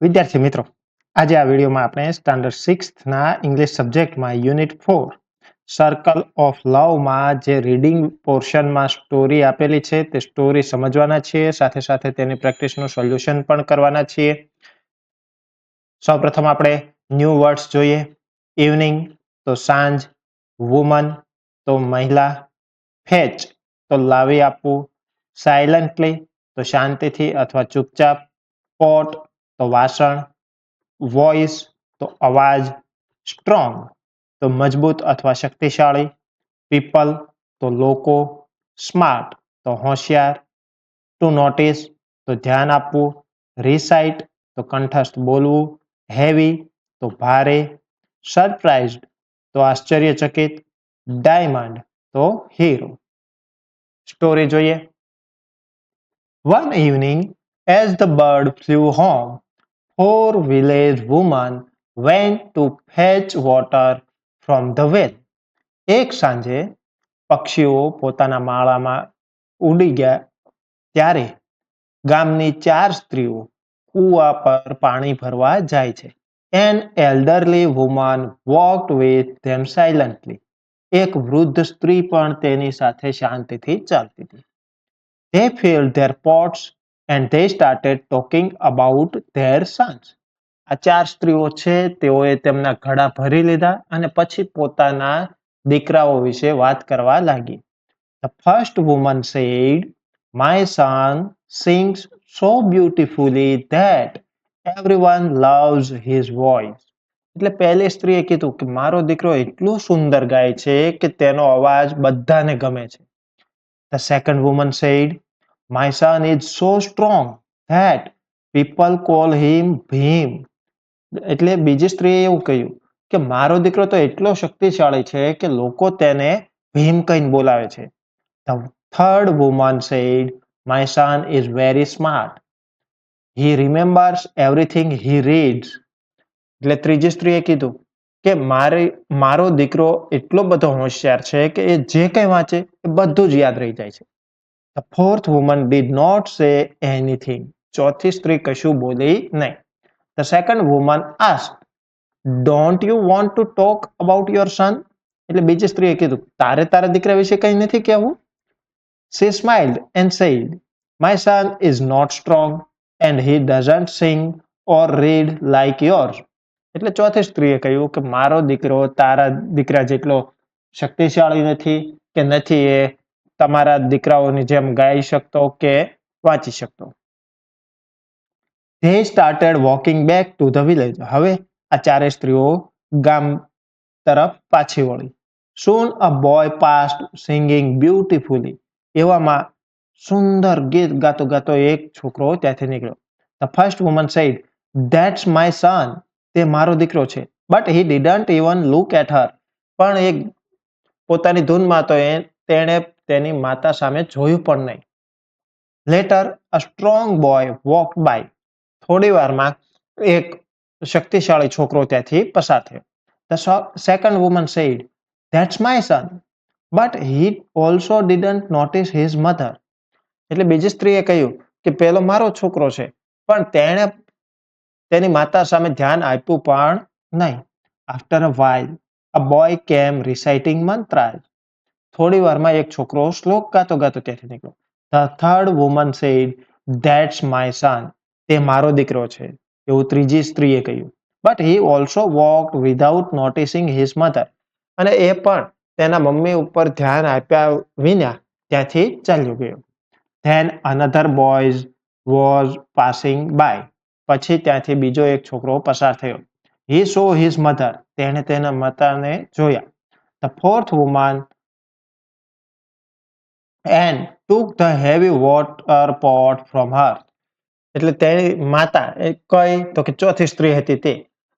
વિદ્યાર્થી મિત્રો, આજે આ વિડીયોમાં આપણે સ્ટાન્ડર્ડ 6ના ઇંગ્લિશ સબ્જેક્ટમાં યુનિટ 4 સર્કલ ઓફ લવમાં જે રીડિંગ પોર્શનમાં સ્ટોરી આપેલી છે તે સ્ટોરી સમજવાના છીએ, સાથે સાથે તેની પ્રેક્ટિસનું સોલ્યુશન પણ કરવાના છીએ. સૌપ્રથમ આપણે ન્યૂ વર્ડ્સ જોઈએ. ઇવનિંગ તો સાંજ, વુમન તો મહિલા, ફેચ તો લાવી આપવું, સાયલન્ટલી તો શાંતિથી અથવા ચૂપચાપ, પોટ તો વાસણ, વોઇસ તો અવાજ, સ્ટ્રોંગ તો મજબૂત અથવા શક્તિશાળી, પીપલ તો લોકો, સ્માર્ટ તો હોશિયાર, ટુ નોટિસ તો ધ્યાન આપવું, રિસાઇટ તો કંઠસ્થ બોલવું, હેવી તો ભારે, સરપ્રાઇઝડ તો આશ્ચર્યચકિત, ડાયમંડ તો હીરો. સ્ટોરી જોઈએ. One evening, as the bird flew home, four village women went to fetch water from the well. એક સાંજે પક્ષીઓ પોતાના માળામાં ઉડી ગયા ત્યારે ગામની 4 સ્ત્રીઓ કૂવા પર પાણી ભરવા જાય છે. An elderly woman walked with them silently. એક વૃદ્ધ સ્ત્રી પણ તેની સાથે શાંતિથી ચાલતી હતી. They filled their pots and they started talking about their sons. આ 4 સ્ત્રીઓ છે તેઓએ તેમના ઘડા ભરી લીધા અને પછી પોતાના દીકરાઓ વિશે વાત કરવા લાગી. The first woman said, "My son sings so beautifully that everyone loves his voice." એટલે પહેલી સ્ત્રીએ કીધું કે મારો દીકરો એટલું સુંદર ગાય છે કે તેનો અવાજ બધાને ગમે છે. The second woman said, "My son is so strong that people call him Bhim." એટલે બીજી સ્ત્રીએ એવું કહ્યું કે મારો દીકરો તો એટલો શક્તિશાળી છે કે લોકો તેને ભીમ કહીને બોલાવે છે. The third woman said, "My son is very smart. He remembers everything he reads." એટલે ત્રીજી સ્ત્રીએ કીધું કે મારો દીકરો એટલો બધો હોશિયાર છે કે એ જે કંઈ વાંચે એ બધું જ યાદ રહી જાય છે. The fourth woman did not say anything. ચોથી સ્ત્રી કશું બોલી નહીં. The second woman asked, "Don't you want to talk about your son?" એટલે બીજી સ્ત્રીએ કીધું તારા દીકરા વિશે કંઈ નથી કહેવું? She smiled and said, "My son is not strong and he doesn't sing or read like yours." એટલે ચોથી સ્ત્રીએ કહ્યું કે મારો દીકરો તારા દીકરા જેટલો શક્તિશાળી નથી કે નથી એ તમારા દીકરાઓની જેમ ગાઈ શકતો કે વાંચી શકતો. They started walking back to the village. હવે આ ચારે સ્ત્રીઓ ગામ તરફ પાછી વળી. Soon a boy passed singing beautifully. એવામાં સુંદર ગીત ગાતો ગાતો એક છોકરો ત્યાંથી નીકળ્યો. The first woman said, "That's my son." તે મારો દીકરો છે. But he didn't even look at her. પણ એ પોતાની ધૂનમાં તો તેણે તેની માતા સામે જોયું પણ નહીં. Later a strong boy walked by. થોડી વારમાં એક શક્તિશાળી છોકરો ત્યાંથી પસાર થયો. The second woman said, "That's my son." But he also didn't notice his mother. એટલે બીજી સ્ત્રીએ કહ્યું કે પેલો મારો છોકરો છે પણ તેણે તેની માતા સામે ધ્યાન આપ્યું પણ નહીં. After a while a boy came reciting mantras. થોડી વારમાં એક છોકરો શ્લોક ગાતો ગાતો ત્યાંથી નીકળ્યો. The third woman said, "That's my son." તે મારો દીકરો છે એવું ત્રીજી સ્ત્રીએ કહ્યું. But he also walked without noticing his mother. અને એ પણ તેના મમ્મી ઉપર ધ્યાન આપ્યા વિના ત્યાંથી ચાલ્યો ગયો. Then another boy was passing by. પછી ત્યાંથી બીજો એક છોકરો પસાર થયો. He saw his mother. તેણે તેના માતાને જોયા. The fourth woman and took the heavy water pot from her. એટલે તેની માતા કઈ તો કે ચોથી સ્ત્રી હતી તે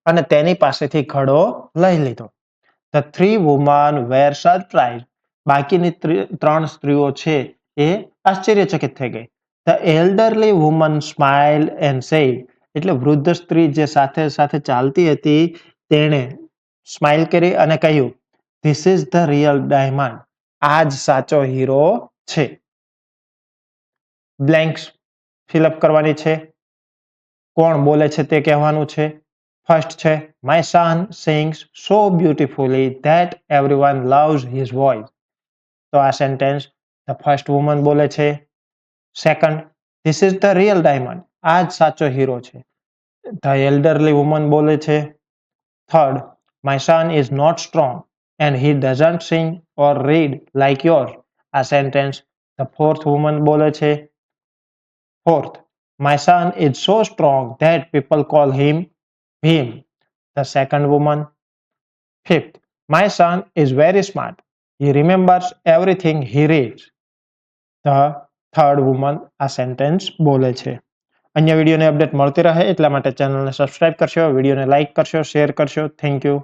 અને તેની પાસેથી ઘડો લઈ લીધો. The three women were surprised. બાકીની ત્રણ સ્ત્રીઓ છે એ આશ્ચર્યચકિત થઈ ગઈ. The elderly woman smiled and said, એટલે વૃદ્ધ સ્ત્રી જે સાથે સાથે ચાલતી હતી તેણે સ્માઇલ કરી અને કહ્યું, "This is the real diamond." આ જ સાચો હીરો છે. બ્લેન્ક્સ ફિલઅપ કરવાની છે. કોણ બોલે છે તે કહેવાનું છે. ફર્સ્ટ છે my son sings so beautifully that everyone loves his voice. તો આ સેન્ટેન્સ ધ ફર્સ્ટ વુમન બોલે છે. Second, this is the real diamond. આ જ સાચો હીરો છે. ધ એલ્ડરલી વુમન બોલે છે. Third, my son is not strong and he doesn't sing or read like your. આ સેન્ટેન્સ ધ ફોર્થ વુમન બોલે છે. Fourth, my son is so strong that people call him Bhim. The second woman. Fifth, my son is very smart. He remembers everything he reads. The third woman આ sentence બોલે છે. અન્ય વિડીયોની update મળતી રહે એટલા માટે ચેનલને સબસ્ક્રાઇબ કરશો, વિડીયોને લાઇક કરશો, શેર કરશો. Thank you.